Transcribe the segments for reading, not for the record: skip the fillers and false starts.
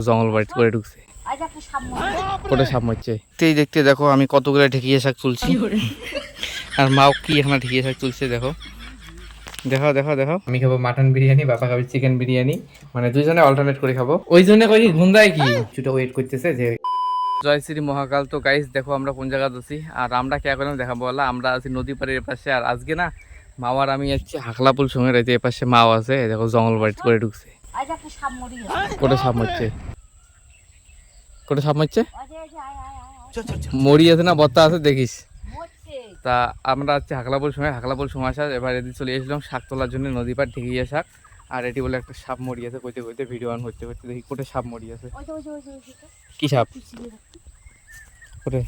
জঙ্গল বাড়ি করে ঢুকছে, কোটে সাপ মারছে। এই দেখতে দেখো আমি কতগুলো ঢেকিয়ে শাক তুলছি, আর মাও কি এখানে ঢেকিয়ে শাক তুলছে দেখো। দেখো দেখো দেখো, আমি খাবো মাটন বিরিয়ানি, বাবা খাবে চিকেন বিরিয়ানি, মানে দুইজনে অল্টারনেট করে খাবো। ওই জন্য কই ঘুমদায় কি কিছুটা ওয়েট করতেছে যে জয় শ্রী মহাকাল। তো গাইস দেখো আমরা কোন জায়গায় আছি, আর আমরা কে এখন দেখাবো বলা, আমরা আছি নদী পাড়ের পাশে। আর আজকে না মাও আর আমি যাচ্ছি হাকলাপুল সঙ্গে রয়েছে, এ পাশে মাও আছে দেখো জঙ্গল বাড়ি করে ঢুকছে, কোটে সাপ মারছে, কোটে সাপ মারছে, মরি আছে না বত্তা আছে দেখিস। তা আমরা আছি হাকলাপুল সময়, হাকলাপুল সময় আসা এবার এদিকে চলে এসেছিলাম শাক তোলার জন্য, নদী পাড় ঢেকিয়ে শাক। আর এটি বলে একটা সাপ মরি আছে, কইতে কইতে ভিডিও অন করতে করতে দেখি কোটে সাপ মরি আছে। কি সাপ কোটে?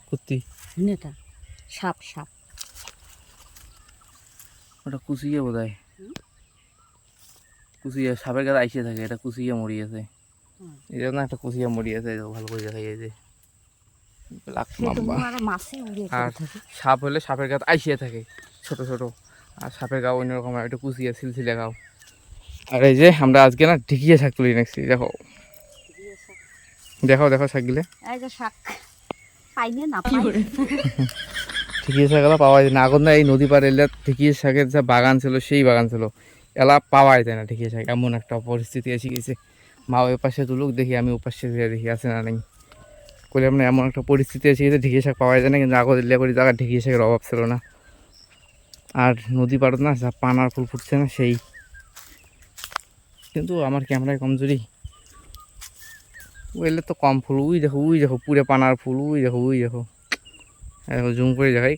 কুত্তি নেতা সাপ সাপ ওটা কুচিয়ে বোধ হয়, কুচিয়ে সাপের গায়ে আইসে থাকে, এটা কুচিয়ে মরি আছে। এটা না একটা কুচিয়ে মরি আছে, ভালো করে দেখা যায় যে। আর সাপ হলে সাপের গায়ে আইসিয়ে থাকে ছোট ছোট, আর সাপের গাও অন্যরকম একটু কুচিয়ে সিলসিলে গাও। আর এই যে আমরা আজকে না ঢেকিয়ে শাক তুলে নিচ্ছি, দেখো দেখো দেখো শাকগুলো, ঢেকিয়ে শাকগুলো পাওয়া যায় না এখন না। এই নদী পাড়ে এলে ঢেকিয়ে শাকের যা বাগান ছিল সেই বাগান ছিল, এলা পাওয়াই যায় না ঢেকিয়ে শাক, এমন একটা পরিস্থিতি এসে গেছে। মা ওই পাশে তুলুক দেখি, আমি ওই পাশে দেখি আছে না নেই করে, আমরা এমন একটা পরিস্থিতি এসে গেছে ঢেকিয়ে শাক পাওয়া যায় না। কিন্তু আগত এলে করে জায়গা ঢেকিয়ে শাকের অভাব ছিল না। আর নদী পাড়ত না যা পানার ফুল ফুটছে না সেই, কিন্তু আমার ক্যামেরায় কমজোরি, ওই এলে তো কম ফুল। উই দেখো পুরে পানার ফুল, উই দেখো দেখো জুম করে দেখাই,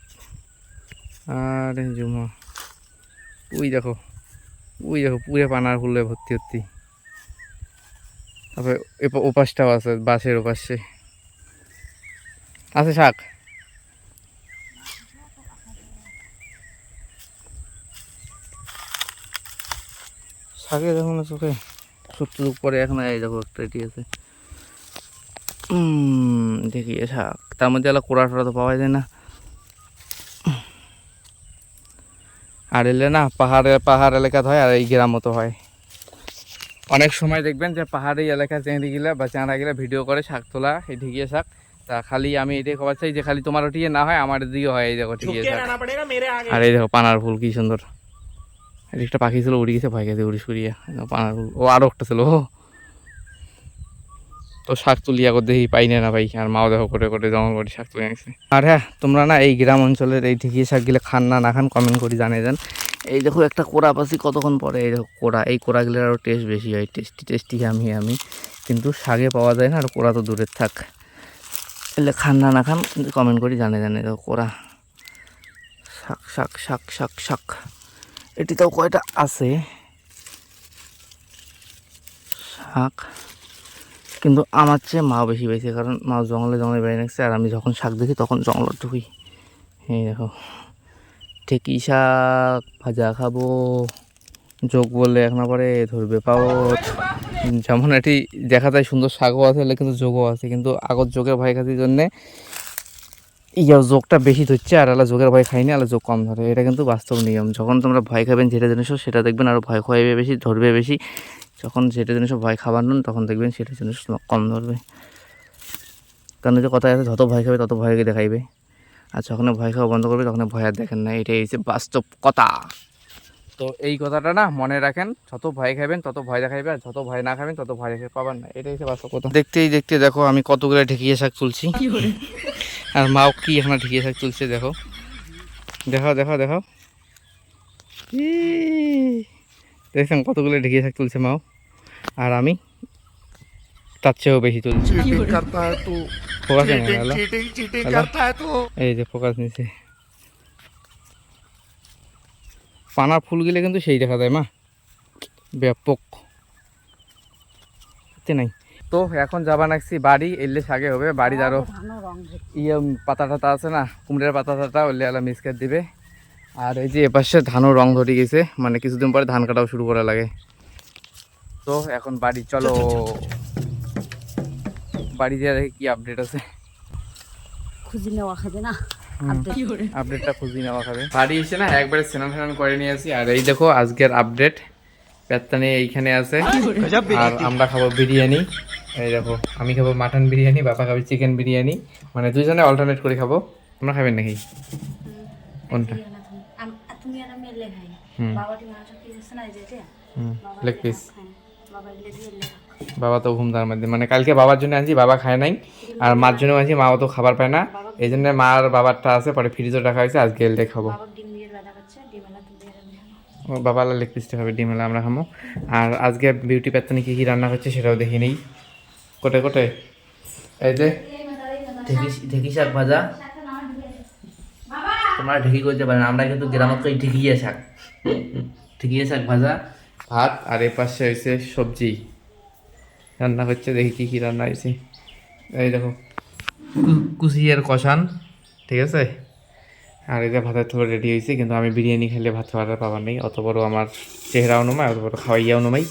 আর জুম উই দেখো পুরে পানার ফুলে ভর্তি ভর্তি। তারপরে ওপাশটাও আছে, বাসের ওপাশে আছে শাক। শাকে দেখো না চোখে, সত্তর পরে এখন এই দেখো একটা এটি আছে দেখি শাক, তার মধ্যে এলা কোড়া টোড়া তো পাওয়া যায় না। আর এলে না পাহাড় এলাকাতে হয়, আর এই গ্রাম মতো হয়। অনেক সময় দেখবেন যে পাহাড়ি এলাকা চেঁড়ি গিলা বা চাঁড়া গিলা ভিডিও করে শাক তোলা, এই ঢেকিয়ে শাক। তা খালি আমি এটাই খবর চাই যে খালি তোমার ওটিয়ে না হয় আমার দিকে হয়। এই দেখো ঢেকিয়ে শাক, আর এই দেখো পানার ফুল কি সুন্দর। একটা পাখি ছিল উড়ে গেছে, ভয় গেছে উড়ি সরিয়ে, পানার ফুল। ও আরো একটা ছিল তো শাক তুলি আগত দেখি পাই না ভাই, আর মাও দেখো করে করে জঙ্গল করে শাক তুলে নিয়েছে। আর হ্যাঁ, তোমরা না এই গ্রাম অঞ্চলের এই ঢেকিয়ে শাকগুলো খান না খান কমেন্ট করে জানিয়ে দেন। এই দেখো একটা কোড়া পাচ্ছি কতক্ষণ পরে, এই দেখো কোড়া, এই কোড়াগুলোর আরও টেস্ট বেশি হয়, টেস্টি আমি কিন্তু শাকে পাওয়া যায় না, আর কোড়া তো দূরের থাক। এলে খান না খান কিন্তু কমেন্ট করে জানিয়ে দেন। এই দেখো কোড়া শাক শাক শাক শাক শাক, এটিতেও কয়টা আছে শাক, কিন্তু আমার চেয়ে মা বেশি পেয়েছে, কারণ মা জঙ্গলে বেড়ে রাখছে, আর আমি যখন শাক দেখি তখন জঙ্গল ঢুকি। এই দেখো ঢেকি শাক ভাজা খাবো, যোগ বললে এক না পরে ধরবে পাও। যেমন এটি দেখা যায় সুন্দর শাকও আছে, কিন্তু যোগও আছে, কিন্তু আগত যোগের ভয় খাতির জন্যে যোগটা বেশি ধরছে, আর আলা যোগের ভয় খাইনি, আলা যোগ কম ধরে। এটা কিন্তু বাস্তব নিয়ম। যখন তোমরা ভয় খাবেন যেটা জিনিসও, সেটা দেখবেন আরও ভয় খাওয়াবে বেশি, ধরবে বেশি। যখন যেটা জিনিসও ভয় খাবার নুন, তখন দেখবেন সেটা জিনিস কম ধরবে। কারণ যে কথা আছে, যত ভয় খাবে তত ভয়কে দেখাইবে, আর যখন ভয় খাওয়া বন্ধ করবে তখন ভয় আর দেখেন না। এটাই হচ্ছে বাস্তব কথা। তো এই কথাটা না মনে রাখেন, যত ভয় খাবেন তত ভয় দেখাইবে, আর যত ভয় না খাবেন তত ভয় দেখে পাবেন না। এটাই হচ্ছে বাস্তব কথা। দেখতেই দেখো আমি কতগুলো ঢেকিয়ে শাক তুলছি, আর মাও কি এখানে ঢেকিয়ে শাক তুলছে দেখো দেখো দেখো দেখো, দেখছেন কতগুলো ঢেকিয়ে শাক তুলছে মাও, আর আমি তার চেয়েও বেশি তুলছি। ফোকাস এই যে ফোকাস নিচে, পানার ফুলগুলো কিন্তু সেই দেখা যায় মা, ব্যাপক নাই। তো এখন যাবা নাকছি বাড়ি, এলে শাকে হবে বাড়ি। আরো পাতা টাতা আছে না, কুমড়ের পাতা টাতা ওলে এলা মিসকেট দিবে। আর এই যে এপাশে ধানও রং ধরে গেছে, মানে কিছুদিন পরে ধান কাটাও শুরু করা লাগে। তো এখন বাড়ি চলো, বাড়ি দিয়ে দেখি কি আপডেট আছে, খুঁজে নেওয়া খাবে না। আপডেটটা খুঁজি নেওয়া খাবে বাড়ি এসে না একবারে স্নান করে নিয়ে আসি। আর এই দেখো আজকের আপডেট, পেত্তানি এইখানে আছে আর আমরা খাবো বিরিয়ানি। এই দেখো আমি খাবো মাটন বিরিয়ানি, বাবা খাবে চিকেন বিরিয়ানি, মানে দুইজনে অল্টারনেট করে খাবো। তোমরা খাবেন নাকি কোনটা? তুমি আর আমি এলে খাই বাবাটি মাংস খেয়েছে না যেটা লেগ পিস। বাবা এলে দিয়ে বাবা তো ঘুমতার মধ্যে, মানে কালকে বাবার জন্য আনছি, বাবা খায় নাই, আর মার জন্য আনছি, মাও তো খাবার পায় না, এই জন্য মা আর বাবারটা আছে, পরে ফ্রিজে রাখা হয়েছে, আজকে এলডে খাবো। বাবা ডিম দিয়ে বাঁধা করছে ডিম এলা তুমি আর আমি খাবো। ও বাবা লেগ পিসটা খাবে, ডিম এলা আমরা খাবো। আর আজকে বিউটি পেত্তানি কী কী রান্না করছে সেটাও দেখি নেই। কোটে কোটে এই যে ঢেকি শাক ভাজা, তোমরা ঢেকি করতে পারেন, আমরা কিন্তু গ্রামত কই ঢেকিয়ে শাক, ঢেকিয়ে শাক ভাজা, ভাত, আর এ পাশে হয়েছে সবজি রান্না হচ্ছে। দেখি কী কী রান্না হয়েছে। এই দেখো কুচিয়ার কষান, ঠিক আছে, আর এই যে ভাতের থোড়া রেডি হয়েছে, কিন্তু আমি বিরিয়ানি খেলে ভাত খাওয়াটা পাবার নেই, অত বড় আমার চেহারাও নমাই, অত বড় খাওয়াইয়াও নমাই।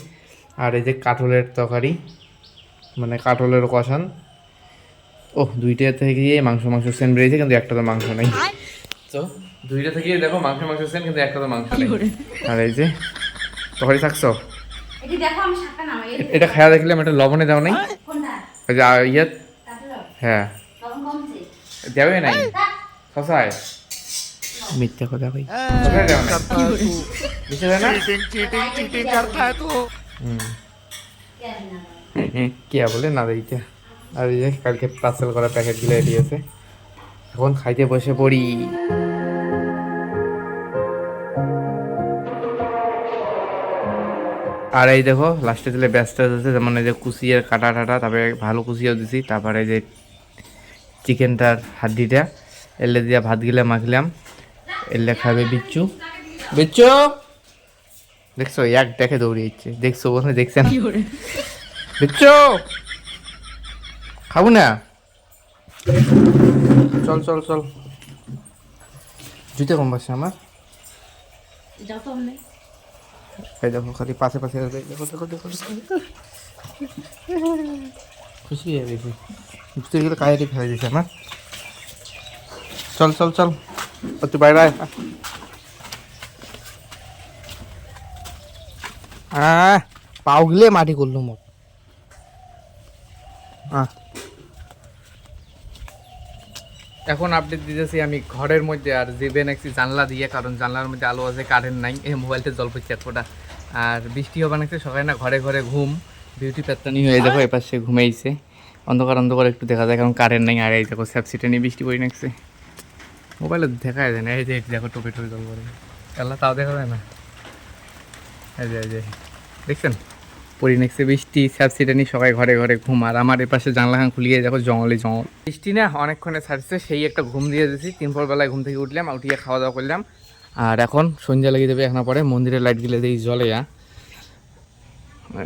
আর এই যে কাঠলের তরকারি, মানে কাঠলের কষান, ও দুইটা থেকে মাংস সেন বেরিয়েছে, কিন্তু একটা তো মাংস নেই। তো দুইটা থেকে দেখো মাংস সেন, কিন্তু একটা তো মাংস নেই। আর এই যে তরকারি থাকছো, এটি দেখো আমি শাকটা নামাই এটা খাওয়া দেখলে আমি একটা লবণে দাও নাই, কোনটা ওই যে ইয়ে, কাটলো হ্যাঁ লবণ কমছে দেবে নাই শশায়, মিথ্যা কথা ভাই, শশায় দেও না, বুঝতে না चीटिंग करता है तू। কে বলে না দিতে। আর এই যে কালকে পার্সেল করা প্যাকেটগুলো রেডি আছে, এখন খাইতে বসে পড়ি। আর এই দেখো লাস্টে দিলে ব্যস্ত আছে, যেমন এই যে কুচিয়ার কাটা টাটা, তারপরে ভালো কুচিয়াও দিছি, তারপরে এই যে চিকেনটার হাড্ডিটা এলে দিয়া ভাত গিলা মাখলাম, এলে খাবে বিচ্ছু। বিচ্ছু দেখছো এক দেখে দৌড়িয়েছে, দেখছো বলে দেখছেন, বিচ্ছু খাবো না, চল চল চল, জুতে কম পাচ্ছে আমার, যাও তো আমি এই দেখো খালি পাশে পাশে আছে, দেখো দেখো দেখো খুশি হয়ে গেছি, জুতে গেলে কায়রি ফেলে দিয়েছে আমার। চল চল চল তুই বাইরে আয়। পাও গিলে মাটি করলো মোট। এখন আপডেট দিতেছি আমি ঘরের মধ্যে, আর জিবে নাকছি জানলা দিয়ে, কারণ জানলার মধ্যে আলো আছে, কারেন্ট নাই, এই মোবাইলটা জল পড়ছে এক ফোঁটা, আর বৃষ্টি হবে নাকছে সকালে না, ঘরে ঘরে ঘুম, বিউটি পেত্তানি হয়ে দেখো এপাশে ঘুমেইছে, অন্ধকার অন্ধকার একটু দেখা যায়, কারণ কারেন্ট নাই। আর এই দেখো স্যাপসিটে নিয়ে বৃষ্টি পড়ে নাকছে, মোবাইলে দেখা যায় না, এই যে দেখো টোপে টোপে জল পড়ে, আল্লাহ তাও দেখা যায় না, এই যে দেখছেন পরি নেক্সে বৃষ্টি, স্যাপসিটা নিয়ে সবাই ঘরে ঘরে ঘুম, আর আমার এপাশে জানলা খান খুলিয়ে দেখো জঙ্গলে জঙ্গল, বৃষ্টি না অনেকক্ষণে ছাড়ছে, সেই একটা ঘুম দিয়ে দিয়েছি, 3 বেলায় ঘুম থেকে উঠলাম, উঠিয়ে খাওয়া দাওয়া করলাম, আর এখন সন্ধ্যা লেগে যাবে, এখন পরে মন্দিরের লাইট গিলে দিয়ে জলে,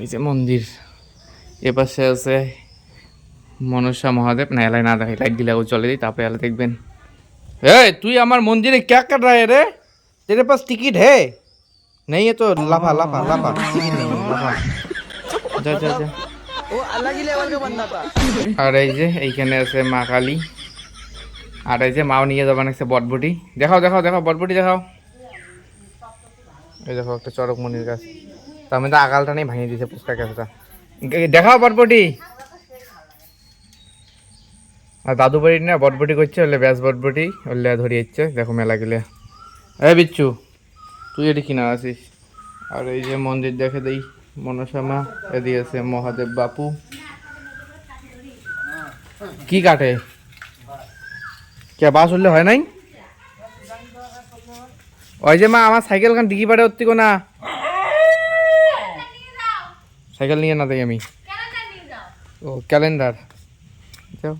এই যে মন্দির, এপাশে আছে মনসা মহাদেব, না এলাই না দেখে লাইট গিলে চলে দিই, তারপরে এলা দেখবেন। এই তুই আমার মন্দিরে ক্যা কর रहा है रे, तेरे पास टिकट है नहीं है तो लाफा लाफा लाफा, टिकट नहीं है लाफा, যা যা যা। वो अलग ही लेवल का बंदा था। আর এই যে এইখানে আছে মা কালী, আর এই যে মাও নিয়ে যাবেন একটা বটবটি, দেখাও দেখাও দেখাও বটবটি দেখাও, এই দেখো একটা চরকমণির গাছ, তার মধ্যে আগালটা নেই, ভাঙিয়ে দিয়েছে পুষ্কার গাছটা, দেখাও বটবটি। আর দাদু বাড়ির না বটবটি করছে, ওলে ব্যাস বটবটি ওলে ধরিয়েছে, দেখো মেলা গেলে। এ বিচ্ছু তুই এটি কিনা আছিস। আর এই যে মন্দির দেখে দেই, মনসা মা, এদিকে আছে মহাদেব বাপু, কি কাটে কে বাস উঠলে হয় নাই, ওই যে মা আমার সাইকেল খান ডিগি পাড়ে উঠতি না, সাইকেল নিয়ে না দেই আমি, ও ক্যালেন্ডার যাও,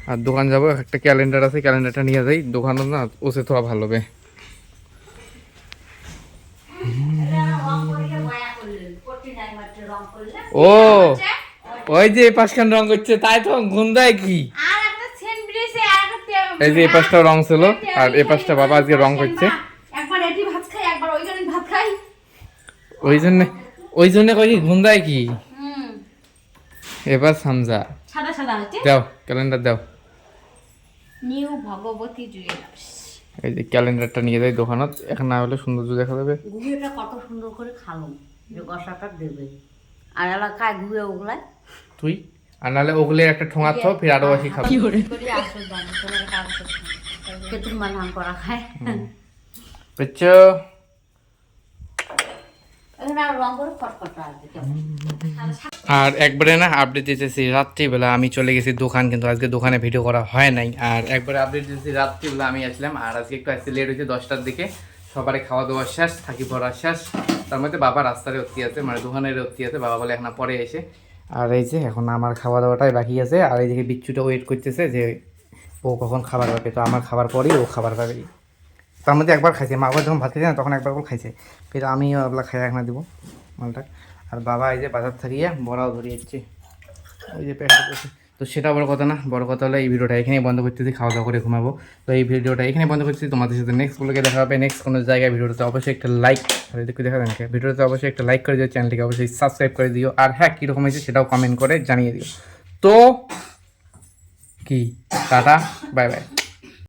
আর দোকান যাবো, একটা ক্যালেন্ডার আছে, ক্যালেন্ডারটা নিয়ে যাই, দোকানও না ওসে থোড়া ভালো হবে। ও ওই যে এই পাশখান রং করছে, তাই তো গুন্দায় কি, এই যে এই পাশটা রং ছিল, আর এই পাশটা বাবা আজকে রং করছে, ওই জন্য কই গুন্দায় কি, এবার সামজা সাদা সাদা হচ্ছে দাও ক্যালেন্ডার দাও, নিউ ভগবতী জুয়েলার্স। এই যে ক্যালেন্ডারটা নিয়ে যাই দোকানত, এখন না হলে সৌন্দর্য দেখা যাবে। গুঁড়োটা কত সুন্দর করে খালো, যে গসাটা দেবে। আর এলাকায় গুঁড়ো ওগুলায় তুই আর নাহলে ওগুলো একটা ঠোঙা থাও, ফির আরো বেশি খাবো। আসল জানি তোমার কাগজ কেতুন বানান করা খায়। বুঝছো? এখানে আর রঙ করে ফটফটা আসবে কেমন। আর একবারে না আপডেট দিতেছি রাত্রিবেলা আমি চলে গেছি দোকান, কিন্তু আজকে দোকানে ভিডিও করা হয় নাই। আর একবারে আপডেট দিতেছি রাত্রিবেলা আমি আসলাম, আর আজকে একটু আসতে লেট হয়েছে 10টার দিকে। সবারই খাওয়া দাওয়া শেষ, থাকি পড়া শেষ। তার মধ্যে বাবা রাস্তার রত্তি আছে, মানে দোকানের রত্তি আছে, বাবা বলে এখন পরে এসে। আর এই যে এখন আমার খাওয়া দাওয়াটাই বাকি আছে। আর এইদিকে বিচ্ছুটা ওয়েট করতেছে যে ও কখন খাবার পাবে, তো আমার খাবার পরেই ও খাবার পাবে। তার মধ্যে একবার খাইছে, মা আবার যখন ভাত খাইছে না তখন একবার করে খাইছে, ফির আমিও আপনার খাই এখন দিব মালটা। আর বাবা এই যে বাজার থাকিয়ে বড়াও ধরিয়েছে, ওই যে প্যাকেট করছে। তো সেটা বড় কথা না, বড় কথা হলো এই ভিডিওটা এখানেই বন্ধ করতেছি, খাওয়া দাওয়া করে ঘুমাবো। তো এই ভিডিওটা এখানে বন্ধ করতেছি, তোমাদের সাথে নেক্সট ব্লগে দেখা হবে নেক্সট কোনো জায়গায়। ভিডিওতে অবশ্যই একটা লাইক, দেখা দেন ভিডিওতে অবশ্যই একটা লাইক করে দিও, চ্যানেলটিকে অবশ্যই সাবস্ক্রাইব করে দিও। আর হ্যাঁ, কীরকম হয়েছে সেটাও কমেন্ট করে জানিয়ে দিও। তো কি টাটা, বাই বাই।